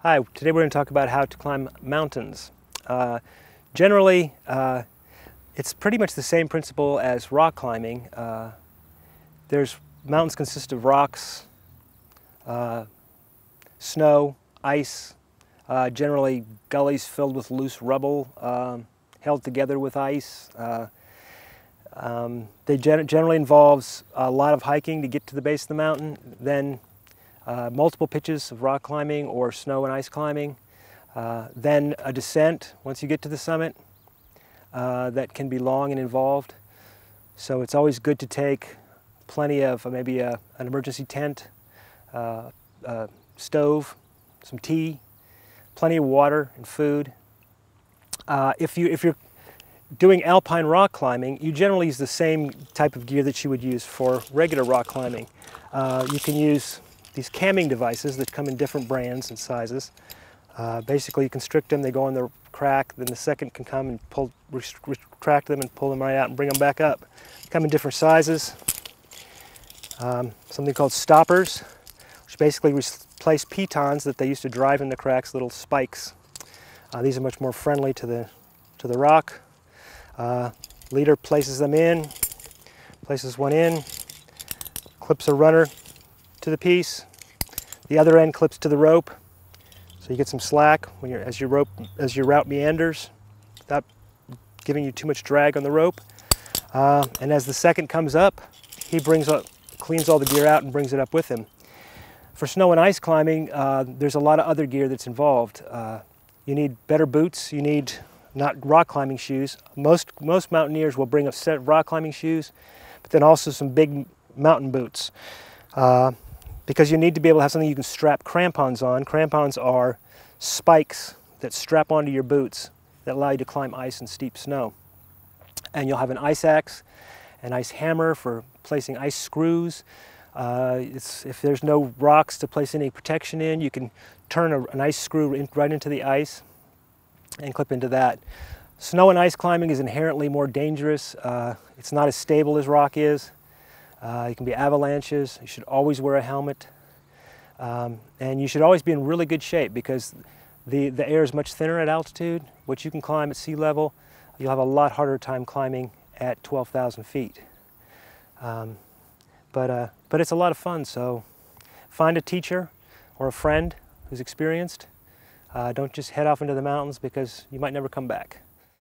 Hi, today we're going to talk about how to climb mountains. Generally, it's pretty much the same principle as rock climbing. Mountains consist of rocks, snow, ice, generally gullies filled with loose rubble held together with ice. They generally involves a lot of hiking to get to the base of the mountain, then multiple pitches of rock climbing or snow and ice climbing, then a descent once you get to the summit that can be long and involved. So it's always good to take plenty of maybe an emergency tent, stove, some tea, plenty of water and food. If you're doing alpine rock climbing, you generally use the same type of gear that you would use for regular rock climbing. You can use these camming devices that come in different brands and sizes. Basically, you constrict them, they go in the crack, then the second can come and retract them and pull them right out and bring them back up. They come in different sizes. Something called stoppers, which basically replace pitons that they used to drive in the cracks, little spikes. These are much more friendly to the rock. Leader places them in, places one in, clips a runner to the piece. The other end clips to the rope, so you get some slack as your route meanders, without giving you too much drag on the rope. And as the second comes up, he cleans all the gear out and brings it up with him. For snow and ice climbing, there's a lot of other gear that's involved. You need better boots. You need not rock climbing shoes. Most mountaineers will bring a set of rock climbing shoes, but then also some big mountain boots. Because you need to be able to have something you can strap crampons on. Crampons are spikes that strap onto your boots that allow you to climb ice and steep snow. And you'll have an ice axe, an ice hammer for placing ice screws. If there's no rocks to place any protection in, you can turn an ice screw right into the ice and clip into that. Snow and ice climbing is inherently more dangerous. It's not as stable as rock is. It can be avalanches. You should always wear a helmet. And you should always be in really good shape because the air is much thinner at altitude. What you can climb at sea level, you'll have a lot harder time climbing at 12,000 feet. But it's a lot of fun, so find a teacher or a friend who's experienced. Don't just head off into the mountains because you might never come back.